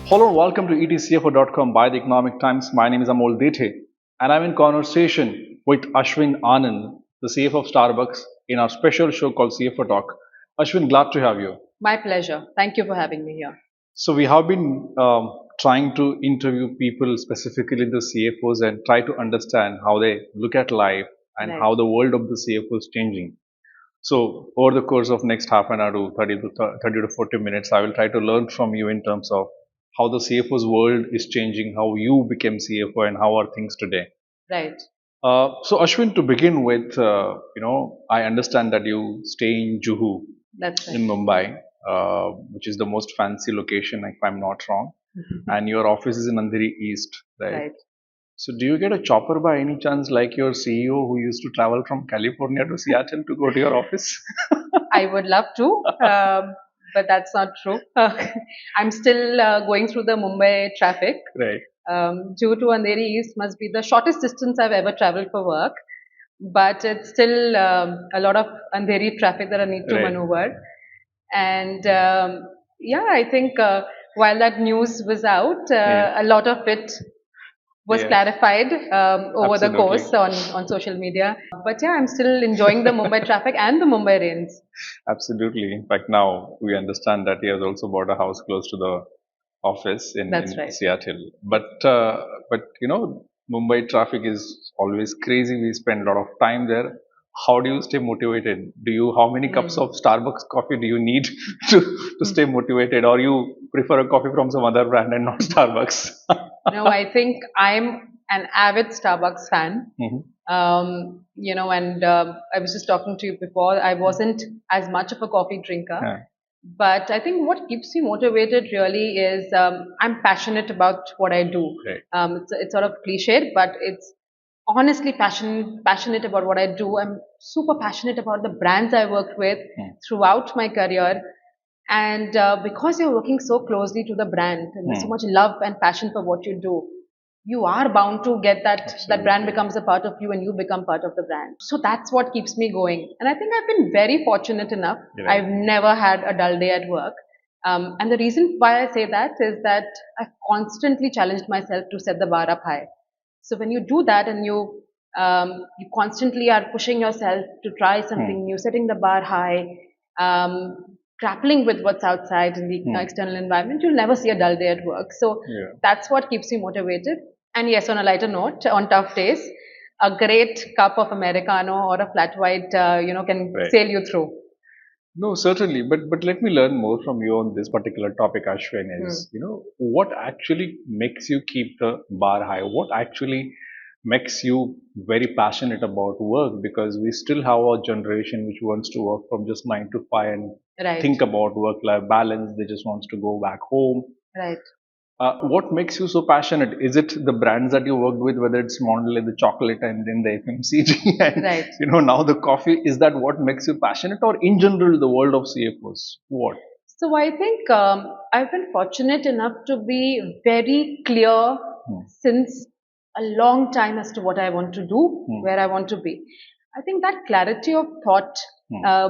Hello and welcome to etcfo.com by the Economic Times. My name is Amol Dethe and I'm in conversation with Ashween Anand, the CFO of Starbucks, in our special show called CFO Talk. Ashwin, glad to have you. My pleasure. Thank you for having me here. So we have been trying to interview people, specifically the CFOs, and try to understand how they look at life and Right. how the world of the CFO is changing. So over the course of next half an hour to 30 to 40 minutes, I will try to learn from you in terms of how the CFO's world is changing, how you became CFO, and how are things today. Right. So Ashwin, to begin with, I understand that you stay in Juhu That's right. in Mumbai, which is the most fancy location, if I'm not wrong, and your office is in Andheri East, right? Right. So do you get a chopper by any chance, like your CEO who used to travel from California to Seattle to go to your office? I would love to, but that's not true. I'm still going through the Mumbai traffic. Right. Due to Andheri East must be the shortest distance I've ever traveled for work, but it's still a lot of Andheri traffic that I need to Right. maneuver. And yeah, I think while that news was out, Yeah. a lot of it was Yeah. clarified over the Absolutely. course on social media. But yeah, I'm still enjoying the Mumbai traffic and the Mumbai rains. Absolutely. In fact, now we understand that he has also bought a house close to the office That's in right. Seattle. But Mumbai traffic is always crazy. We spend a lot of time there. How do you stay motivated? How many cups Mm. of Starbucks coffee do you need to stay motivated, or you prefer a coffee from some other brand and not Starbucks? No, I think I'm an avid Starbucks fan. Mhm. And I was just talking to you before, I wasn't as much of a coffee drinker. Yeah. But I think what keeps me motivated really is I'm passionate about what I do. Right. It's sort of cliched, but it's honestly passionate about what I do. I'm super passionate about the brands I worked with throughout my career. And because you're working so closely to the brand and there's so much love and passion for what you do, you are bound to get that brand Absolutely. becomes a part of you and you become part of the brand. So that's what keeps me going. And I think I've been very fortunate enough. Right. I've never had a dull day at work. And the reason why I say that is that I've constantly challenged myself to set the bar up high. So when you do that and you constantly are pushing yourself to try something new, setting the bar high, grappling with what's outside in the external environment, you'll never see a dull day at work. So Yeah. that's what keeps you motivated. And yes, on a lighter note, on tough days, a great cup of Americano or a flat white, can Right. sail you through. No, certainly, but let me learn more from you on this particular topic, Ashwin. Is what actually makes you keep the bar high? What actually makes you very passionate about work? Because we still have a generation which wants to work from just 9 to 5 and Right, think about work-life balance. They just wants to go back home. right. What makes you so passionate? Is it the brands that you worked with, whether it's Mondelez, the chocolate, and then the FMCG, and Right. now the coffee? Is that what makes you passionate, or in general the world of CFOs? What? So I think I've been fortunate enough to be very clear since a long time as to what I want to do, where I want to be. I think that clarity of thought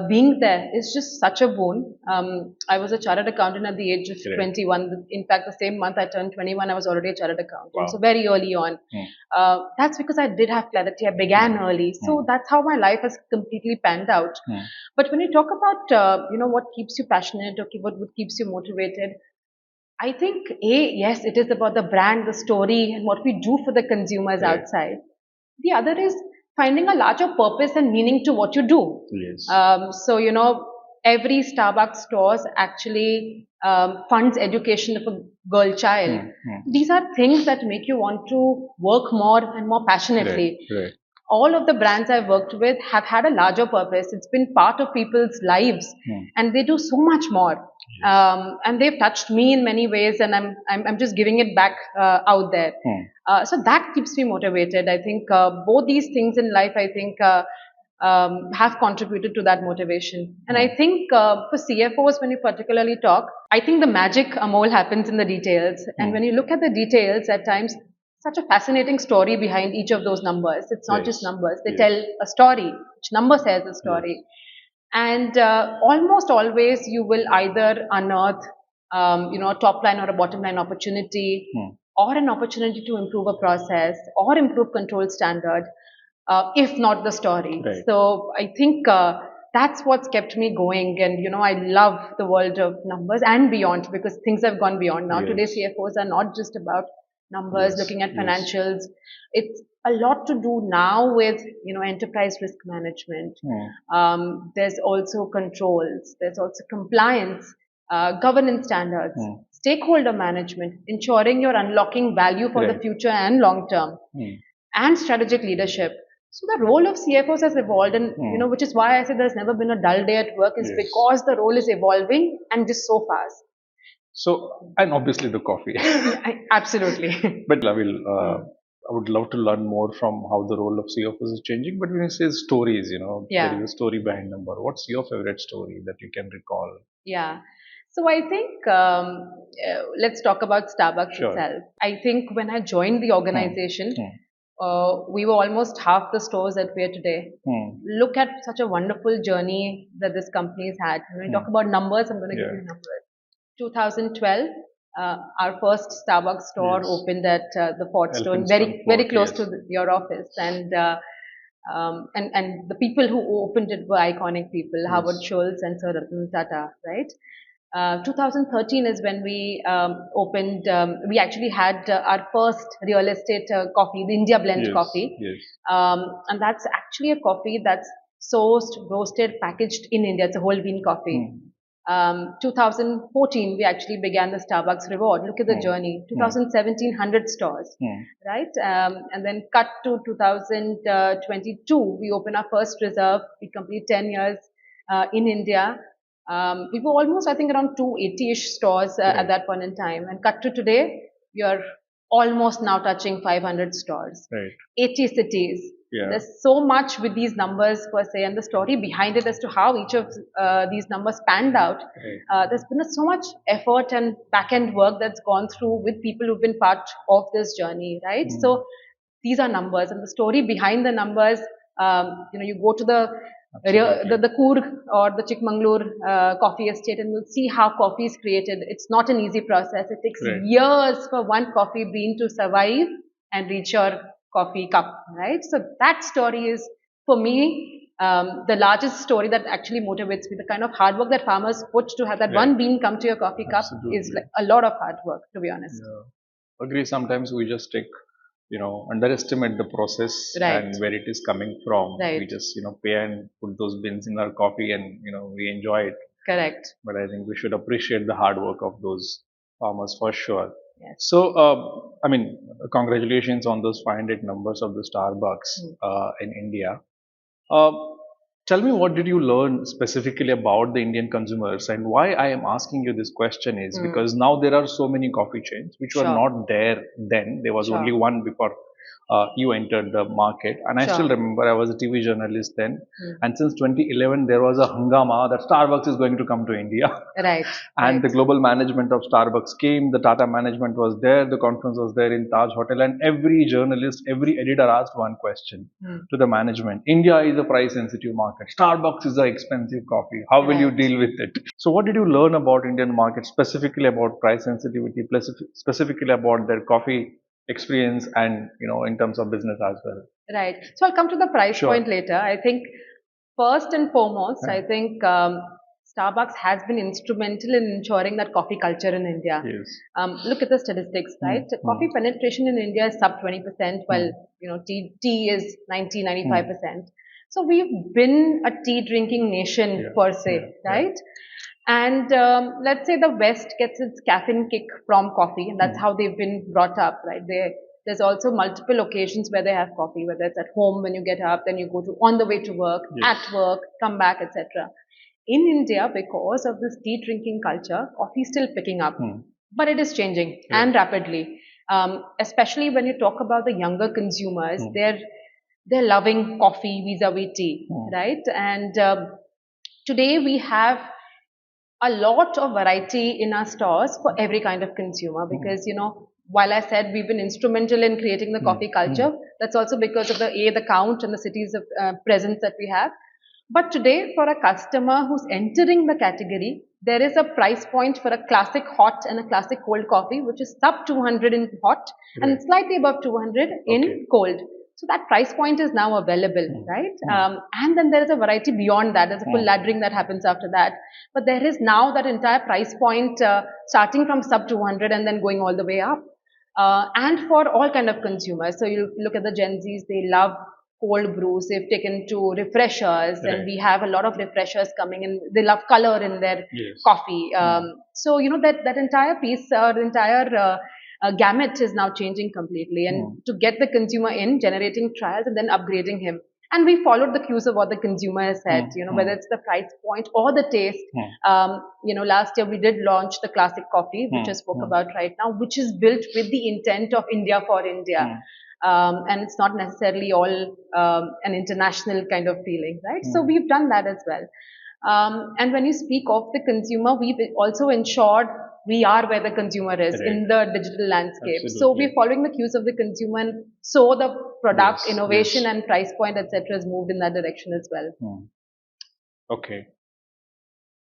being there is just such a boon. I was a chartered accountant at the age of Right. 21. In fact, the same month I turned 21, I was already a chartered accountant. So Wow. very early on. That's because I did have clarity. I began early. So that's how my life has completely panned out. But when you talk about, what keeps you passionate or what keeps you motivated, I think yes, it is about the brand, the story, and what we do for the consumers Right. outside. The other is finding a larger purpose and meaning to what you do. Yes. So every Starbucks stores actually funds education of a girl child. These are things that make you want to work more and more passionately. Right. All of the brands I've worked with have had a larger purpose. It's been part of people's lives, and they do so much more. And they've touched me in many ways, and I'm just giving it back out there. So that keeps me motivated. I think both these things in life, I think, have contributed to that motivation. And I think for CFOs, when you particularly talk, I think the magic, Amol, happens in the details. And when you look at the details, at times, such a fascinating story behind each of those numbers. It's not just Yes. numbers; they Yes. tell a story. Each number tells a story. And almost always, you will either unearth a top line or a bottom line opportunity, or an opportunity to improve a process or improve control standard, if not the story. Right. So I think that's what's kept me going. And, I love the world of numbers and beyond, because things have gone beyond. Now, today, CFOs are not just about numbers, looking at financials. It's a lot to do now with, enterprise risk management. There's also controls. There's also compliance, governance standards, stakeholder management, ensuring you're unlocking value for the future and long term, and strategic leadership. So the role of CFOs has evolved, and which is why I said there's never been a dull day at work, is because the role is evolving and just so fast. So, and obviously the coffee. Absolutely. But I would love to learn more from how the role of CFOs is changing. But when you say stories, there is a story behind number. What's your favorite story that you can recall? Yeah. So I think let's talk about Starbucks itself. I think when I joined the organization, we were almost half the stores that we are today. Look at such a wonderful journey that this company has had. When we talk about numbers, I'm going to give you numbers. 2012, our first Starbucks store opened at the Fort Stone, very close to your office, and the people who opened it were iconic people, Howard Schultz and Sir Ratan Tata, right? 2013 is when we opened. We actually had our first real estate coffee, the India Blend coffee, and that's actually a coffee that's sourced, roasted, packaged in India. It's a whole bean coffee. 2014, we actually began the Starbucks Reward. Look at the journey. 2017, 100 stores, right? And then cut to 2022, we open our first reserve. We complete 10 years in India. We were almost, I think, around 280-ish stores at that point in time. And cut to today, we are almost now touching 500 stores, 80 cities. There's so much with these numbers per se, and the story behind it as to how each of these numbers panned out. There's been so much effort and back-end work that's gone through with people who've been part of this journey, right? So these are numbers, and the story behind the numbers, you go to the Coorg or the Chikmagalur coffee estate, and you'll see how coffee is created. It's not an easy process. It takes years for one coffee bean to survive and reach your coffee cup, right? So that story is, for me, the largest story that actually motivates me. The kind of hard work that farmers put to have that one bean come to your coffee cup is like a lot of hard work, to be honest. Agree. Sometimes we just underestimate the process and where it is coming from. We just, pay and put those beans in our coffee and, we enjoy it. Correct. But I think we should appreciate the hard work of those farmers for sure. So, congratulations on those 500 numbers of the Starbucks in India. Tell me, what did you learn specifically about the Indian consumers? And why I am asking you this question is because now there are so many coffee chains which were not there then. There was only one before you entered the market. And I still remember I was a TV journalist then. And since 2011, there was a hangama that Starbucks is going to come to India. And the global management of Starbucks came. The Tata management was there. The conference was there in Taj Hotel. And every journalist, every editor asked one question to the management. India is a price sensitive market. Starbucks is an expensive coffee. How will you deal with it? So what did you learn about Indian market, specifically about price sensitivity, specifically about their coffee experience and, in terms of business as well? Right. So I'll come to the price point later. I think first and foremost, I think Starbucks has been instrumental in ensuring that coffee culture in India. Look at the statistics, right? Coffee penetration in India is sub 20%, while tea is 95%. So we've been a tea drinking nation per se, right? And let's say the West gets its caffeine kick from coffee, and that's how they've been brought up, right? There's also multiple occasions where they have coffee, whether it's at home when you get up, then you go to on the way to work, at work, come back, etc. In India, because of this tea drinking culture, coffee is still picking up, but it is changing and rapidly. Especially when you talk about the younger consumers, they're loving coffee vis-a-vis tea, right? And today we have a lot of variety in our stores for every kind of consumer, because while I said we've been instrumental in creating the coffee culture, that's also because of the count and the cities of presence that we have. But today, for a customer who's entering the category, there is a price point for a classic hot and a classic cold coffee, which is sub 200 in hot and slightly above 200 in cold. So that price point is now available, right? And then there is a variety beyond that. There's a full laddering that happens after that. But there is now that entire price point starting from sub 200 and then going all the way up. And for all kind of consumers. So you look at the Gen Zs, they love cold brews. They've taken to refreshers, and we have a lot of refreshers coming in. They love color in their coffee. So that entire piece, the entire gamut is now changing completely. And to get the consumer in, generating trials, and then upgrading him. And we followed the cues of what the consumer has said, whether it's the price point or the taste. Last year we did launch the classic coffee, which I spoke about right now, which is built with the intent of India for India. And it's not necessarily all an international kind of feeling, right? So we've done that as well. And when you speak of the consumer, we've also ensured we are where the consumer is in the digital landscape. Absolutely. So we're following the cues of the consumer, and so the product innovation and price point, etc., has moved in that direction as well. Okay.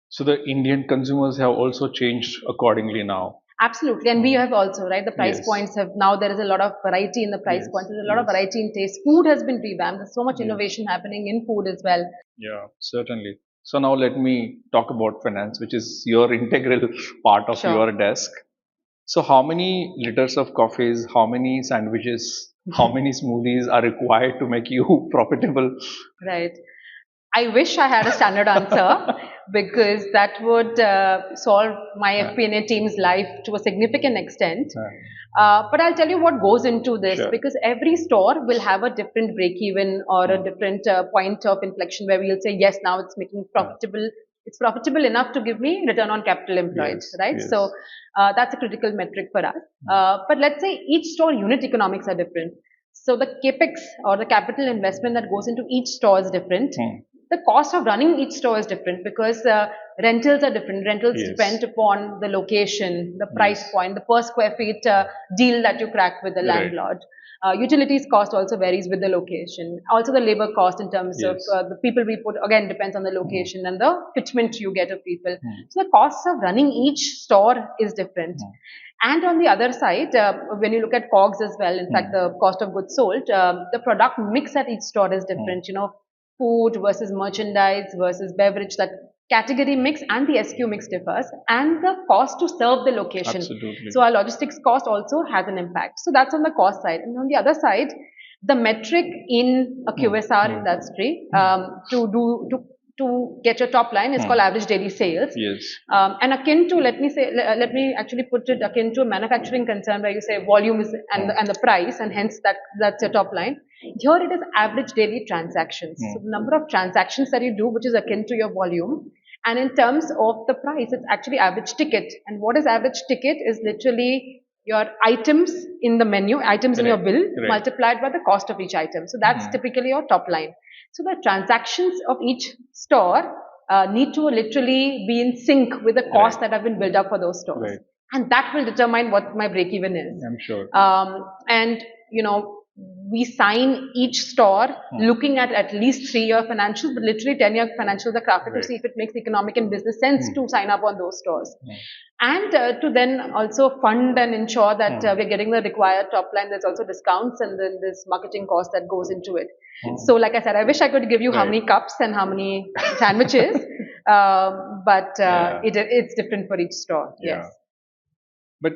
So the Indian consumers have also changed accordingly now. Absolutely, and we have also, right? The price points have now, there is a lot of variety in the price points. There's a lot of variety in taste. Food has been revamped. There's so much innovation happening in food as well. Yeah, certainly. So now let me talk about finance, which is your integral part of your desk. So how many liters of coffees, how many sandwiches, how many smoothies are required to make you profitable? Right. I wish I had a standard answer because that would solve my FP&A team's life to a significant extent. But I'll tell you what goes into this, because every store will have a different break-even or a different point of inflection where we'll say, yes, now it's making profitable. It's profitable enough to give me return on capital employed, right? So that's a critical metric for us. But let's say each store unit economics are different. So the capex or the capital investment that goes into each store is different. The cost of running each store is different because rentals are different. Rentals depend upon the location, the price point, the per square feet deal that you crack with the landlord. Utilities cost also varies with the location. Also the labor cost in terms of the people we put, again, depends on the location and the fitment you get of people. So the costs of running each store is different. And on the other side, when you look at COGS as well, in fact, the cost of goods sold, the product mix at each store is different. Food versus merchandise versus beverage, that category mix and the SKU mix differs, and the cost to serve the location. Absolutely. So our logistics cost also has an impact. So that's on the cost side. And on the other side, the metric in a QSR industry to get your top line is called average daily sales. And akin to, let me actually put it akin to a manufacturing concern where you say volume is and the price, and hence that's your top line. Here it is average daily transactions. So the number of transactions that you do, which is akin to your volume. And in terms of the price, it's actually average ticket. And what is average ticket is literally your items in the menu, items in your bill, multiplied by the cost of each item. So that's typically your top line. So the transactions of each store need to literally be in sync with the costs that have been built up for those stores. And that will determine what my break-even is. I'm sure. And, we sign each store looking at least 3-year financials, but literally 10-year financials are crafted to see if it makes economic and business sense to sign up on those stores. And to then also fund and ensure that we're getting the required top line. There's also discounts and then there's marketing cost that goes into it. So like I said, I wish I could give you how many cups and how many sandwiches, but it's different for each store. Yes. But,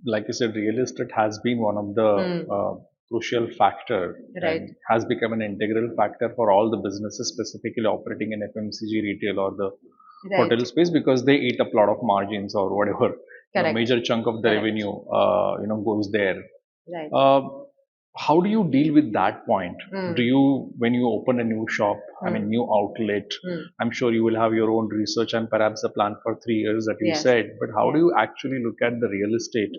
like you said, real estate has been one of the crucial factor and has become an integral factor for all the businesses specifically operating in FMCG retail or the hotel space, because they eat up a lot of margins or whatever. A major chunk of the revenue goes there. How do you deal with that point? Do you, when you open a new shop, new outlet, I'm sure you will have your own research and perhaps a plan for 3 years that you said, but how do you actually look at the real estate?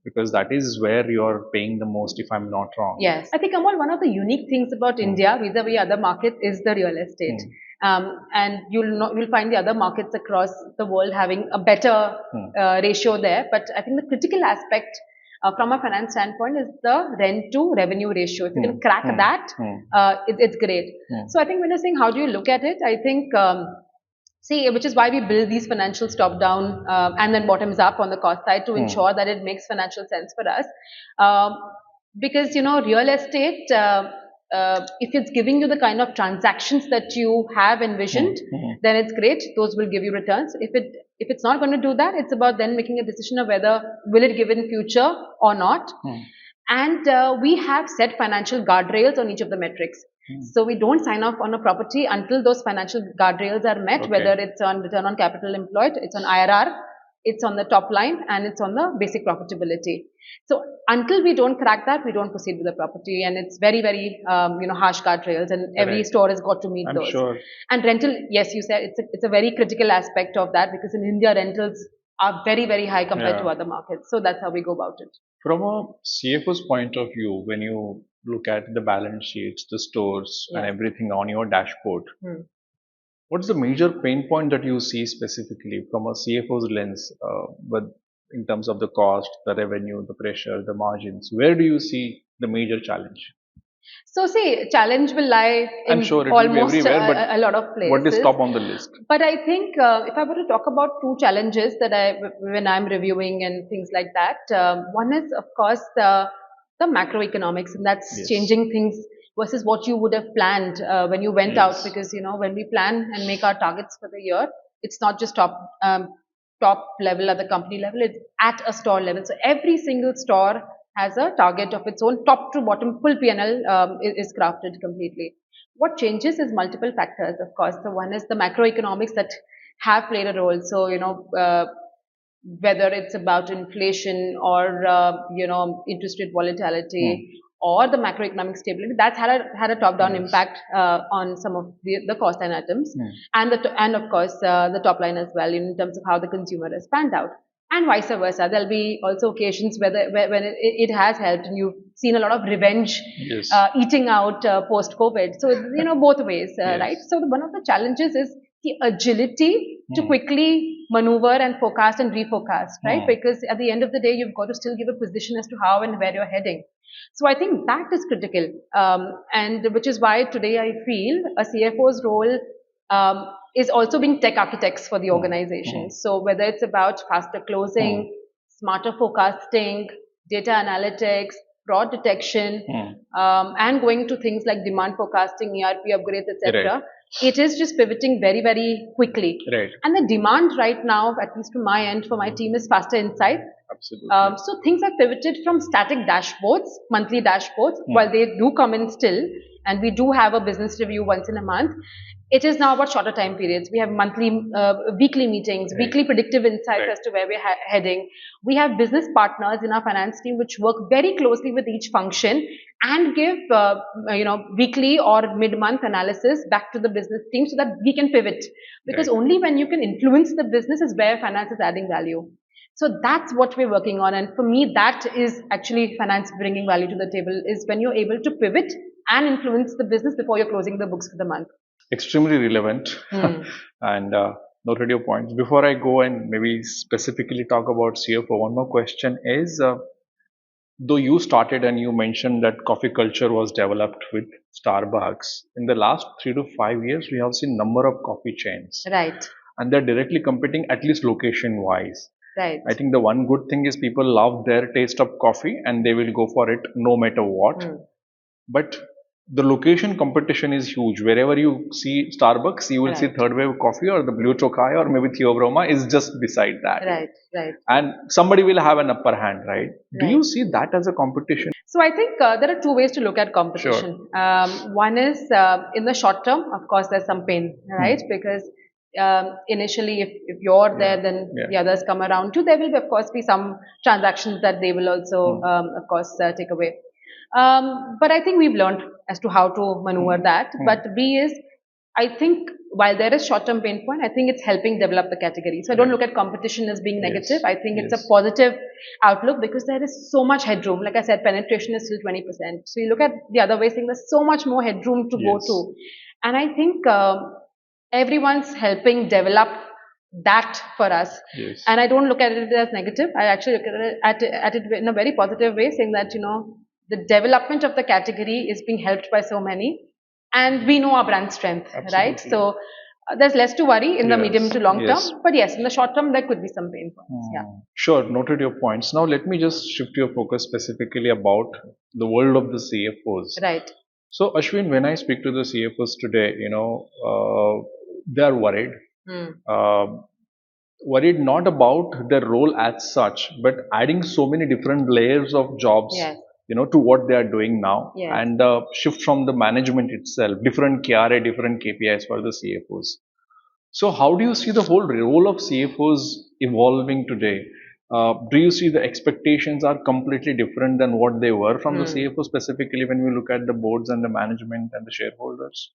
Because that is where you're paying the most, if I'm not wrong. Yes. I think, Amol, one of the unique things about India vis-a-vis other markets is the real estate. And you'll find the other markets across the world having a better ratio there. But I think the critical aspect from a finance standpoint is the rent to revenue ratio. If you can crack that, it's great. So I think when you're saying how do you look at it, I think See, which is why we build these financials top down and then bottoms up on the cost side to ensure that it makes financial sense for us. Um, because real estate, if it's giving you the kind of transactions that you have envisioned, then it's great. Those will give you returns. If it's not going to do that, it's about then making a decision of whether will it give in future or not. And we have set financial guardrails on each of the metrics. So we don't sign off on a property until those financial guardrails are met, whether it's on return on capital employed, it's on IRR, it's on the top line, and it's on the basic profitability. So until we don't crack that, we don't proceed with the property, and it's very, very harsh guardrails, and every store has got to meet those. Sure. And rental, yes, you said it's a very critical aspect of that, because in India rentals are very, very high compared to other markets. So that's how we go about it. From a CFO's point of view, when you look at the balance sheets, the stores, and everything on your dashboard, what's the major pain point that you see specifically from a CFO's lens, but in terms of the cost, the revenue, the pressure, the margins? Where do you see the major challenge? So, see, challenge will lie in almost a lot of places. What is top on the list? But I think if I were to talk about two challenges that when I'm reviewing and things like that, one is, of course, the macroeconomics, and that's changing things versus what you would have planned when you went out. Because, when we plan and make our targets for the year, it's not just top level at the company level, it's at a store level. So every single store has a target of its own, top to bottom, full P&L is crafted completely. What changes is multiple factors, of course. So one is the macroeconomics that have played a role. So, whether it's about inflation or, interest rate volatility or the macroeconomic stability, that's had a top-down impact on some of the cost line items, and of course the top line as well, in terms of how the consumer has panned out. And vice versa. There'll be also occasions when it has helped, and you've seen a lot of revenge eating out post-COVID. So, both ways, right? So one of the challenges is the agility to quickly maneuver and forecast and reforecast, right? Because at the end of the day, you've got to still give a position as to how and where you're heading. So I think that is critical, and which is why today I feel a CFO's role is also being tech architects for the organization. So whether it's about faster closing, smarter forecasting, data analytics, fraud detection, and going to things like demand forecasting, ERP upgrades, etc. It is just pivoting very, very quickly. And the demand right now, at least from my end, for my team, is faster insight. Absolutely. So things have pivoted from static dashboards, monthly dashboards, while they do come in still, and we do have a business review once in a month. It is now about shorter time periods. We have monthly, weekly meetings, weekly predictive insights as to where we're heading. We have business partners in our finance team which work very closely with each function and give, weekly or mid-month analysis back to the business team so that we can pivot. Because only when you can influence the business is where finance is adding value. So that's what we're working on. And for me, that is actually finance bringing value to the table, is when you're able to pivot and influence the business before you're closing the books for the month. Extremely relevant and noted your points. Before I go and maybe specifically talk about CFO, one more question is, though you started and you mentioned that coffee culture was developed with Starbucks, in the last 3 to 5 years, we have seen number of coffee chains. Right. And they're directly competing, at least location wise. Right. I think the one good thing is people love their taste of coffee and they will go for it no matter what. But the location competition is huge. Wherever you see Starbucks, you will see Third Wave Coffee or the Blue Tokai or maybe Theobroma is just beside that. Right. And somebody will have an upper hand, right? Do you see that as a competition? So I think there are two ways to look at competition. One is in the short term, of course, there's some pain, right? Because initially, if you're there, then the others come around too. There will, of course, be some transactions that they will also, of course, take away. But I think we've learned as to how to maneuver that. But B is, I think, while there is short-term pain point, I think it's helping develop the category. So I don't look at competition as being negative. I think it's a positive outlook because there is so much headroom. Like I said, penetration is still 20%. So you look at the other way, saying there's so much more headroom to go to. And I think everyone's helping develop that for us. And I don't look at it as negative. I actually look at it in a very positive way, saying that, the development of the category is being helped by so many, and we know our brand strength, right? So there's less to worry in the medium Yes, to long yes. term. But yes, in the short term, there could be some pain points. Yeah. Sure, noted your points. Now let me just shift your focus specifically about the world of the CFOs. Right. So Ashwin, when I speak to the CFOs today, they are worried. Uh, Worried not about their role as such, but adding so many different layers of jobs, Yes. to what they are doing now, Yes. and shift from the management itself, different KRA, different KPIs for the CFOs. So, how do you see the whole role of CFOs evolving today? Do you see the expectations are completely different than what they were from the CFO, specifically when we look at the boards and the management and the shareholders?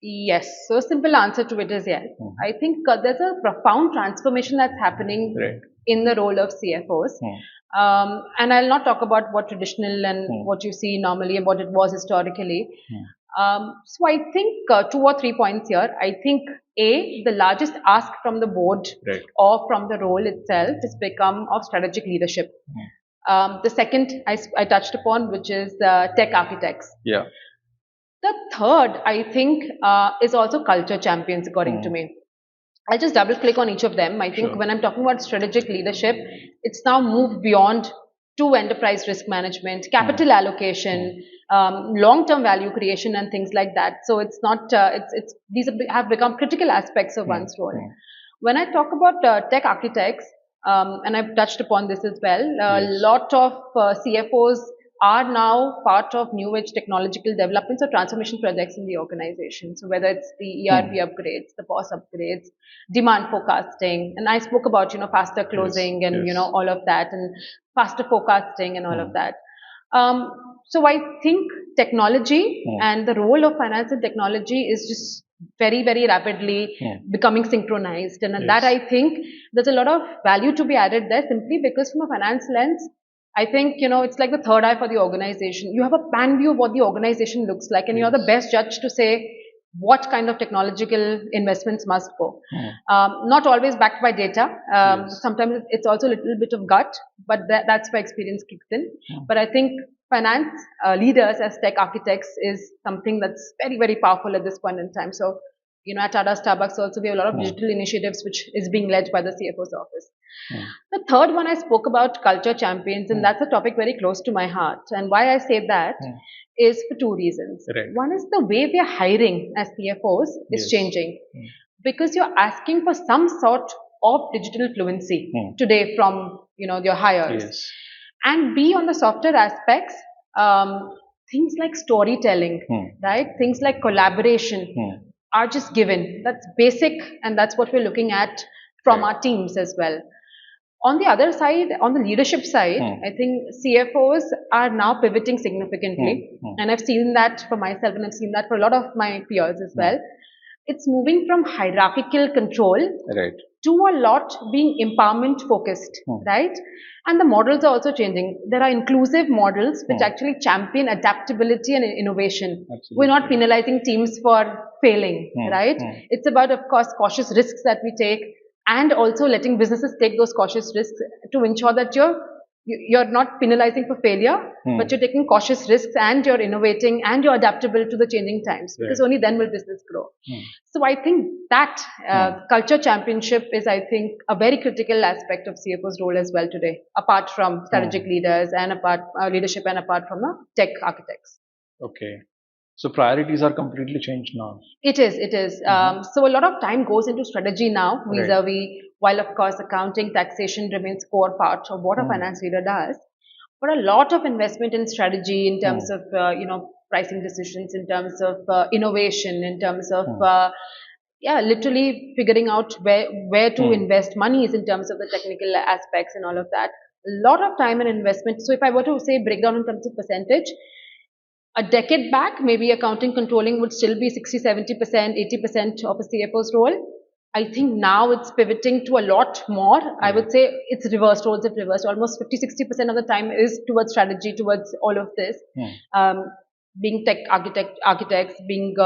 Yes. So simple answer to it is yes. I think there's a profound transformation that's happening Right. in the role of CFOs. And I'll not talk about what traditional and what you see normally and what it was historically. So I think 2 or 3 points here. I think the largest ask from the board Right. or from the role itself is become of strategic leadership. The second I touched upon, which is tech architects. Yeah. The third, I think, is also culture champions, according to me. I'll just double click on each of them. I think Sure. when I'm talking about strategic leadership, it's now moved beyond to enterprise risk management, capital allocation, long-term value creation, and things like that. So it's not, it's these have become critical aspects of one's role. When I talk about tech architects, and I've touched upon this as well, a Yes. lot of CFOs are now part of new age technological developments or transformation projects in the organization. So whether it's the ERP upgrades, the POS upgrades, demand forecasting, and I spoke about faster closing and yes. all of that, and faster forecasting and all of that. Um, so I think technology and the role of finance and technology is just very, very rapidly becoming synchronized. And that I think there's a lot of value to be added there simply because from a finance lens, I think, it's like the third eye for the organization. You have a pan view of what the organization looks like, and you're the best judge to say what kind of technological investments must go. Not always backed by data. Sometimes it's also a little bit of gut, but that's where experience kicks in. But I think finance leaders as tech architects is something that's very, very powerful at this point in time. So, at Tatas Starbucks also we have a lot of digital initiatives which is being led by the CFO's office. The third one I spoke about culture champions, and that's a topic very close to my heart. And why I say that is for two reasons. Right. One is the way we are hiring as CFOs is changing because you're asking for some sort of digital fluency today from your hires. Yes. And B, on the softer aspects, things like storytelling, right? Things like collaboration are just given. That's basic, and that's what we're looking at from our teams as well. On the other side, on the leadership side, I think CFOs are now pivoting significantly. And I've seen that for myself and I've seen that for a lot of my peers as well. It's moving from hierarchical control to a lot being empowerment focused, right? And the models are also changing. There are inclusive models which actually champion adaptability and innovation. Absolutely. We're not penalizing teams for failing, right? It's about, of course, cautious risks that we take and also letting businesses take those cautious risks to ensure that you're not penalizing for failure, but you're taking cautious risks and you're innovating and you're adaptable to the changing times because only then will business grow. So I think that culture championship is, I think, a very critical aspect of CFO's role as well today, apart from strategic leaders and apart leadership and apart from the tech architects. Okay. So priorities are completely changed now. It is, it is. So a lot of time goes into strategy now, vis-a-vis, while of course accounting, taxation remains core part of what a finance leader does. But a lot of investment in strategy in terms of, pricing decisions, in terms of innovation, in terms of, literally figuring out where to invest monies in terms of the technical aspects and all of that. A lot of time and investment. So if I were to say breakdown in terms of percentage, a decade back, maybe accounting controlling would still be 60, 70%, 80% of a CFO's role. I think now it's pivoting to a lot more. I would say it's reversed, roles have reversed. Almost 50, 60% of the time is towards strategy, towards all of this. Being tech architects, being,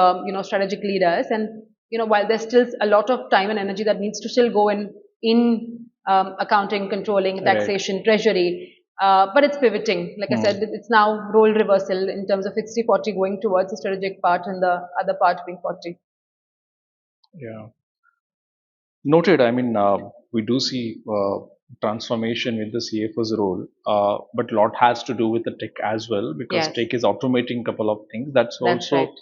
strategic leaders. And, while there's still a lot of time and energy that needs to still go in accounting, controlling, taxation, treasury, but it's pivoting. Like I said, it's now role reversal in terms of 60-40 going towards the strategic part and the other part being 40. Yeah. Noted. I mean, we do see transformation with the CFO's role, but a lot has to do with the tech as well because Yes, tech is automating a couple of things. That's that's right. also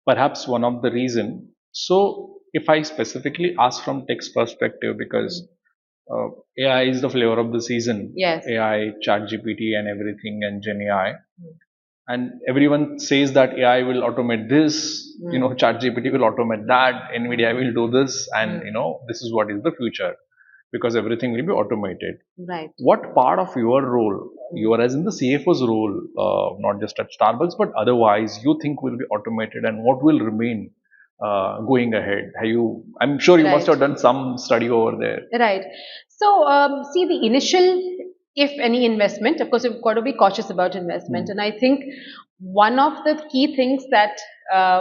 perhaps one of the reason. So, if I specifically ask from tech's perspective, because uh, AI is the flavor of the season, Yes. AI, ChatGPT, and everything, and Gen AI, Mm. and everyone says that AI will automate this, ChatGPT will automate that, NVIDIA will do this, and this is what is the future because everything will be automated. Right. What part of your role, you are as in the CFO's role, not just at Starbucks, but otherwise, you think will be automated, and what will remain going ahead? Have you? I'm sure you must Right. have done some study over there. Right. So, see, the initial, if any investment, of course, you've got to be cautious about investment. And I think one of the key things that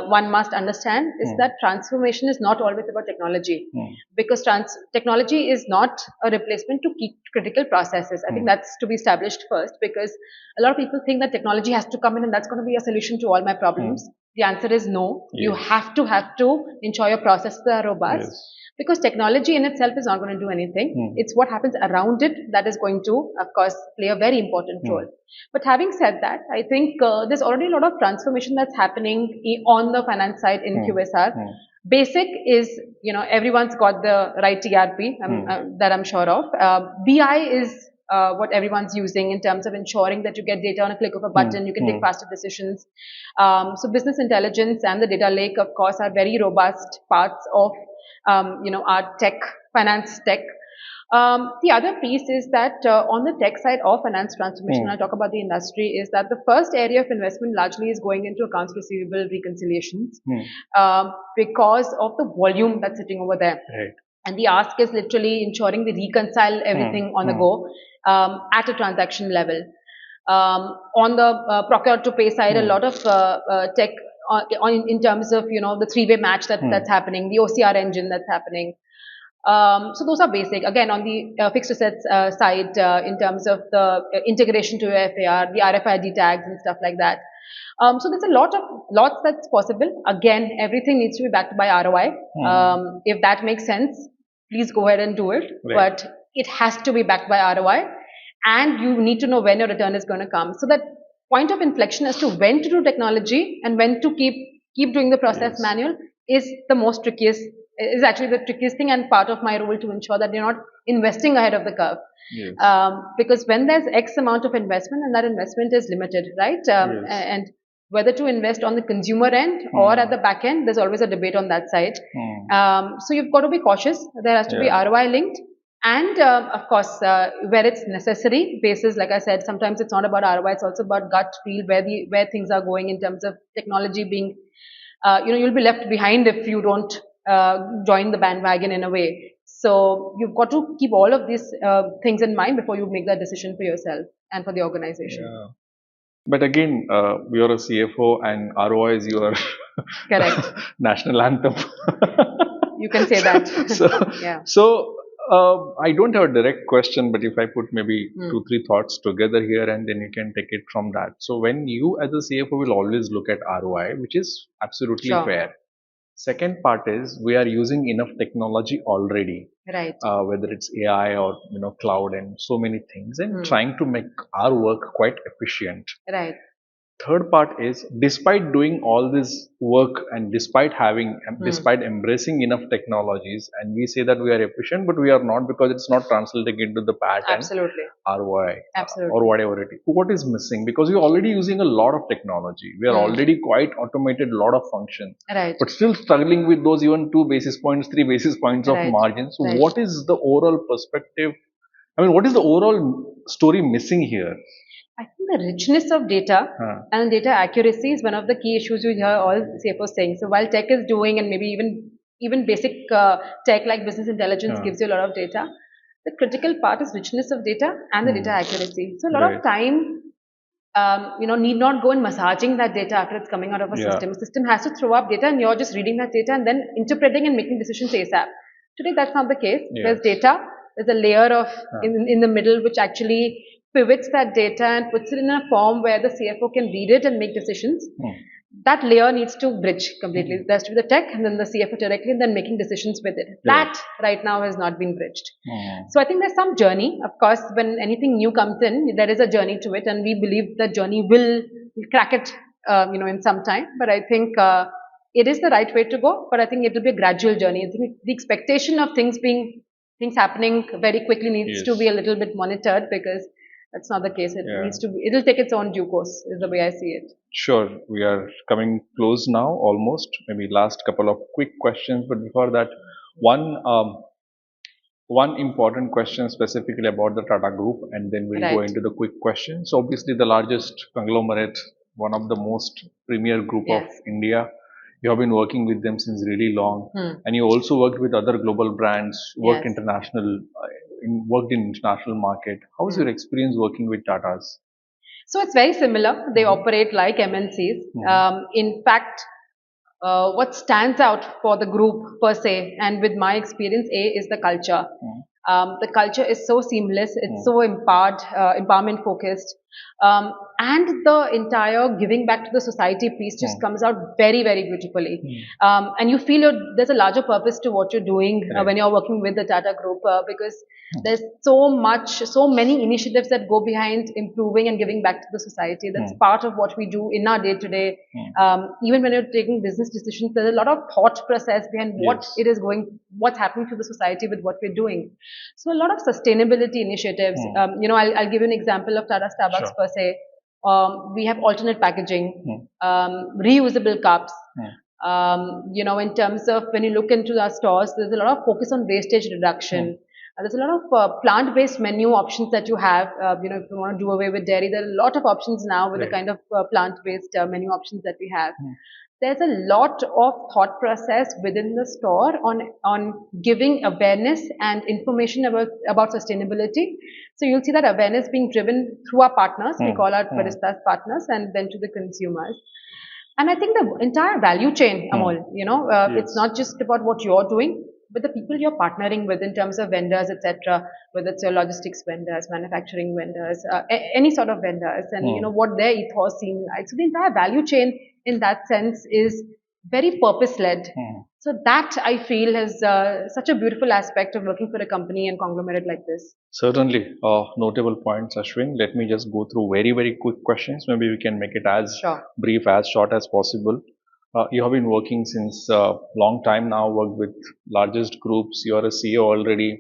one must understand is that transformation is not always about technology, because technology is not a replacement to key critical processes. I think that's to be established first, because a lot of people think that technology has to come in and that's going to be a solution to all my problems. The answer is no. You Yes. have to ensure your processes are robust. Yes. Because technology in itself is not going to do anything. It's what happens around it that is going to, of course, play a very important role. But having said that, I think there's already a lot of transformation that's happening on the finance side in QSR. Basic is, everyone's got the right ERP that I'm sure of. BI is what everyone's using in terms of ensuring that you get data on a click of a button, you can take faster decisions. So business intelligence and the data lake, of course, are very robust parts of our tech, finance tech. The other piece is that on the tech side of finance transformation, when I talk about the industry, is that the first area of investment largely is going into accounts receivable reconciliations because of the volume that's sitting over there. Right. And the ask is literally ensuring they reconcile everything on the go at a transaction level. On the procure to pay side, a lot of tech in terms of the three-way match that's happening, the OCR engine that's happening. So those are basic. Again, on the fixed assets side, in terms of the integration to FAR, the RFID tags and stuff like that. So there's a lots that's possible. Again, everything needs to be backed by ROI. If that makes sense, please go ahead and do it. Right. But it has to be backed by ROI, and you need to know when your return is going to come. So that point of inflection as to when to do technology and when to keep doing the process manual is the most trickiest. Is actually the trickiest thing and part of my role to ensure that you're not investing ahead of the curve. Yes. Because when there's X amount of investment and that investment is limited, right? And whether to invest on the consumer end or at the back end, there's always a debate on that side. So you've got to be cautious. There has to be ROI linked. And of course, where it's necessary, basis, like I said, sometimes it's not about ROI, it's also about gut feel, where things are going in terms of technology being, you'll be left behind if you don't join the bandwagon in a way. So you've got to keep all of these things in mind before you make that decision for yourself and for the organization. Yeah. But again, you're a CFO and ROI is your Correct. national anthem. You can say that. So, Yeah. so I don't have a direct question, but if I put maybe two, three thoughts together here and then you can take it from that. So when you as a CFO will always look at ROI, which is absolutely Sure. fair. Second part is we are using enough technology already, Right. whether it's AI or cloud and so many things, and trying to make our work quite efficient. Right. Third part is despite doing all this work and despite embracing enough technologies, and we say that we are efficient, but we are not because it's not translating into the PAT and Absolutely. ROI Absolutely. or whatever it is. What is missing? Because we're already using a lot of technology. We are already quite automated a lot of functions, Right. but still struggling with those even 2 basis points, 3 basis points of Right. margin. So Right. what is the overall perspective? I mean, what is the overall story missing here? I think the richness of data and data accuracy is one of the key issues you hear all CFOs saying. So while tech is doing, and maybe even basic tech like business intelligence gives you a lot of data, the critical part is richness of data and the data accuracy. So a lot of time, need not go and massaging that data after it's coming out of a system. A system has to throw up data, and you're just reading that data and then interpreting and making decisions ASAP. Today, that's not the case. There's data. There's a layer of in the middle which actually pivots that data and puts it in a form where the CFO can read it and make decisions. that layer needs to bridge completely. There has to be the tech and then the CFO directly and then making decisions with it. That right now has not been bridged. So I think there's some journey. Of course, when anything new comes in, there is a journey to it, and we believe that journey will crack it, in some time. But I think it is the right way to go. But I think it will be a gradual journey. I think the expectation of things happening very quickly needs to be a little bit monitored, because that's not the case. It needs to be, it'll take its own due course, is the way I see it. Sure. We are coming close now, almost. Maybe last couple of quick questions. But before that, one important question specifically about the Tata Group, and then we'll go into the quick questions. So obviously, the largest conglomerate, one of the most premier group of India. You have been working with them since really long, and you also worked with other global brands, worked international, worked in international market. How was your experience working with Tatas? So it's very similar. They operate like MNCs. In fact, what stands out for the group per se, and with my experience, is the culture. The culture is so seamless. It's so empowerment focused, and the entire giving back to the society piece just comes out very, very beautifully. And you feel there's a larger purpose to what you're doing when you're working with the Tata Group, because there's so many initiatives that go behind improving and giving back to the society. That's part of what we do in our day to day. Even when you're taking business decisions, there's a lot of thought process behind what's happening to the society with what we're doing. So a lot of sustainability initiatives. I'll give you an example of Tata Starbucks per se. We have alternate packaging, reusable cups. In terms of when you look into our stores, there's a lot of focus on wastage reduction. There's a lot of plant-based menu options that you have. If you want to do away with dairy, there are a lot of options now with the kind of plant-based menu options that we have. There's a lot of thought process within the store on giving awareness and information about sustainability. So you'll see that awareness being driven through our partners. We call our baristas partners, and then to the consumers. And I think the entire value chain, Amol, it's not just about what you're doing, but the people you're partnering with in terms of vendors, etc., whether it's your logistics vendors, manufacturing vendors, any sort of vendors, and what their ethos seems like. So the entire value chain in that sense is very purpose-led. So that I feel is such a beautiful aspect of working for a company and conglomerate like this. Certainly, notable points, Ashwin. Let me just go through very, very quick questions. Maybe we can make it as brief, as short as possible. You have been working since a long time now, worked with largest groups. You are a CEO already.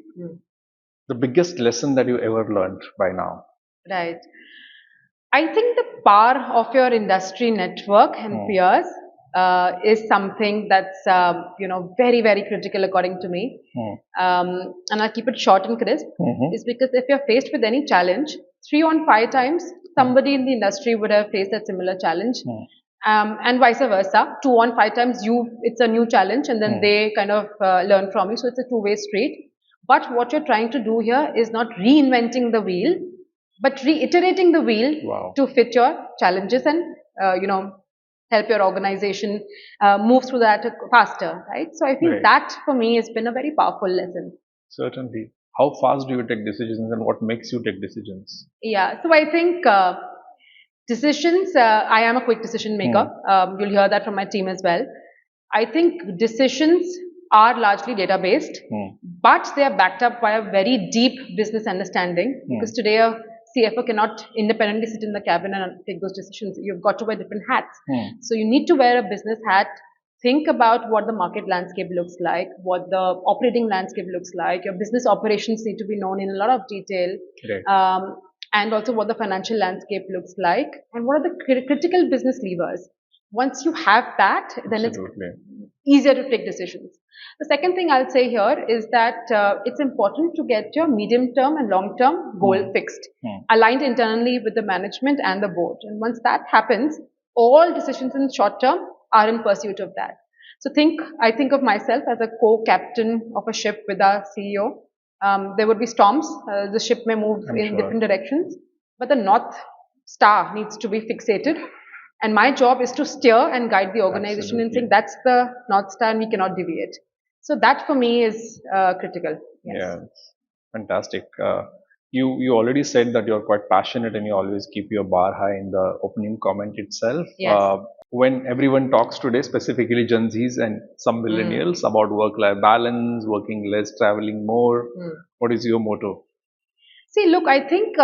The biggest lesson that you ever learned by now? Right. I think the power of your industry network and peers is something that's very, very critical according to me. And I'll keep it short and crisp. Is because if you're faced with any challenge, 3 on 5 times somebody in the industry would have faced a similar challenge. And vice versa, 2 on 5 times it's a new challenge, and then they kind of learn from you. So it's a two-way street. But what you're trying to do here is not reinventing the wheel, but reiterating the wheel to fit your challenges and help your organization move through that faster, right? So I think that for me has been a very powerful lesson. Certainly. How fast do you take decisions, and what makes you take decisions? Yeah, so I think decisions, I am a quick decision maker. You'll hear that from my team as well. I think decisions are largely data based, but they are backed up by a very deep business understanding, because today a CFO cannot independently sit in the cabin and take those decisions. You've got to wear different hats. So you need to wear a business hat, think about what the market landscape looks like, what the operating landscape looks like. Your business operations need to be known in a lot of detail. And also what the financial landscape looks like, and what are the critical business levers. Once you have that, then it's easier to take decisions. The second thing I'll say here is that it's important to get your medium-term and long-term goal fixed, aligned internally with the management and the board. And once that happens, all decisions in short term are in pursuit of that. So I think of myself as a co-captain of a ship with our CEO. There would be storms. The ship may move in different directions, but the North Star needs to be fixated. And my job is to steer and guide the organization and think that's the North Star and we cannot deviate. So that for me is critical. Yes. Yeah, fantastic. you already said that you're quite passionate and you always keep your bar high in the opening comment itself. Yes. When everyone talks today, specifically Gen Zs and some millennials, about work-life balance, working less, traveling more, what is your motto? See, look, I think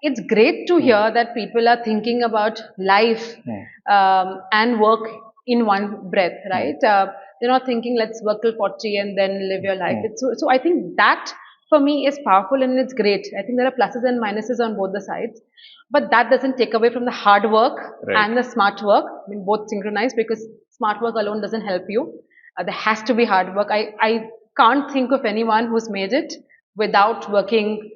it's great to hear that people are thinking about life and work in one breath, right? They're not thinking, let's work till 40 and then live your life. So I think that for me is powerful and it's great. I think there are pluses and minuses on both the sides. But that doesn't take away from the hard work and the smart work. I mean, both synchronized, because smart work alone doesn't help you. There has to be hard work. I can't think of anyone who's made it without working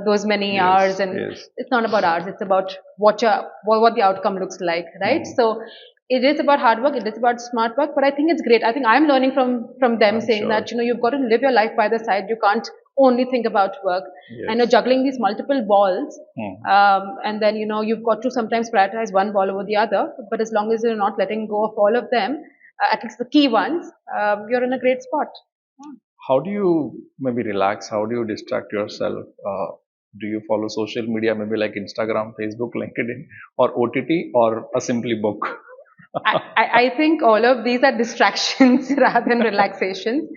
those many hours. And it's not about hours, it's about what the outcome looks like, right? So it is about hard work, it is about smart work, but I think it's great. I think I'm learning from them, saying that, you've got to live your life by the side. You can't only think about work. And you're juggling these multiple balls, and then you've got to sometimes prioritize one ball over the other, but as long as you're not letting go of all of them, at least the key ones, you're in a great spot. How do you maybe relax? How do you distract yourself? Do you follow social media, maybe like Instagram, Facebook, LinkedIn, or OTT, or a simply book? I think all of these are distractions rather than relaxation.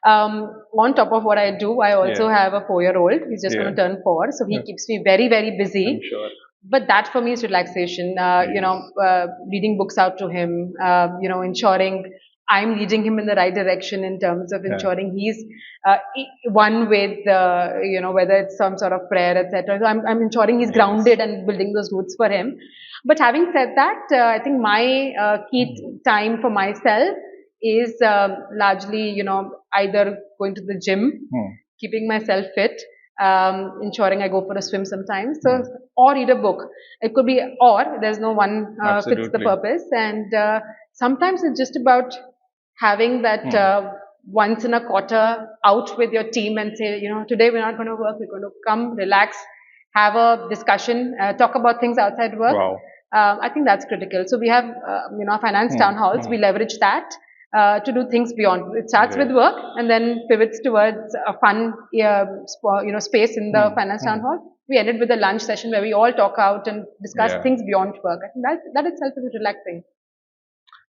On top of what I do, I also have a 4-year-old. He's just going to turn 4, so he keeps me very, very busy. I'm sure. But that for me is relaxation. Reading books out to him. Ensuring I'm leading him in the right direction in terms of ensuring he's one with whether it's some sort of prayer, etc. So I'm ensuring he's grounded and building those roots for him. But having said that, I think my key time for myself is largely either going to the gym, keeping myself fit, ensuring I go for a swim sometimes, or read a book. It could be or. There's no one fits the purpose, and sometimes it's just about having that once in a quarter out with your team and say, today we're not going to work, we're going to come, relax, have a discussion, talk about things outside work. Wow. I think that's critical. So we have, finance town halls. We leverage that to do things beyond. It starts with work and then pivots towards a fun, space in the finance town hall. We ended with a lunch session where we all talk out and discuss things beyond work. I think that itself is relaxing.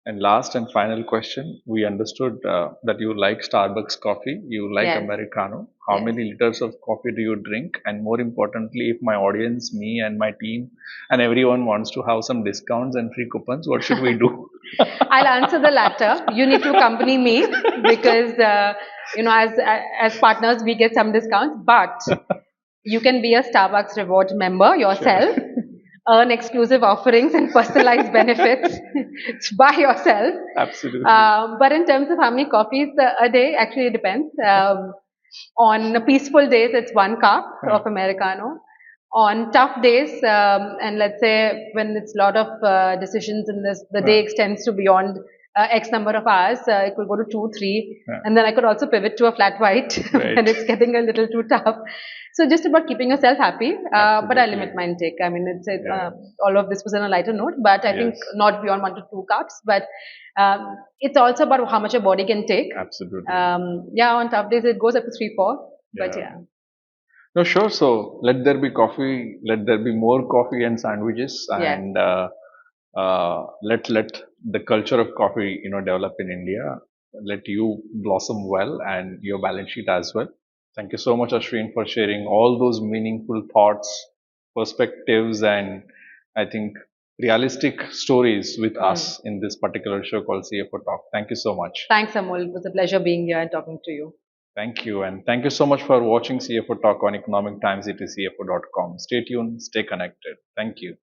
And last and final question, we understood that you like Starbucks coffee, you like Americano. How many liters of coffee do you drink? And more importantly, if my audience, me and my team and everyone wants to have some discounts and free coupons, what should we do? I'll answer the latter. You need to accompany me because, as partners, we get some discounts, but you can be a Starbucks reward member yourself. Sure. Earn exclusive offerings and personalized benefits by yourself. Absolutely. But in terms of how many coffees a day, actually it depends. On peaceful days, it's 1 cup of Americano. On tough days, and let's say when it's a lot of decisions in this, the day extends to beyond X number of hours, it could go to 2, 3, and then I could also pivot to a flat white when it's getting a little too tough. So just about keeping yourself happy, but I limit my intake. I mean, all of this was on a lighter note, but I think not beyond 1 to 2 cups. But it's also about how much your body can take. Absolutely. On tough days it goes up to 3, 4. But No, sure. So let there be coffee. Let there be more coffee and sandwiches, and let the culture of coffee, develop in India. Let you blossom well and your balance sheet as well. Thank you so much, Ashween, for sharing all those meaningful thoughts, perspectives, and I think realistic stories with us in this particular show called CFO Talk. Thank you so much. Thanks, Amol. It was a pleasure being here and talking to you. Thank you. And thank you so much for watching CFO Talk on Economic Times. It is CFO.com. Stay tuned, stay connected. Thank you.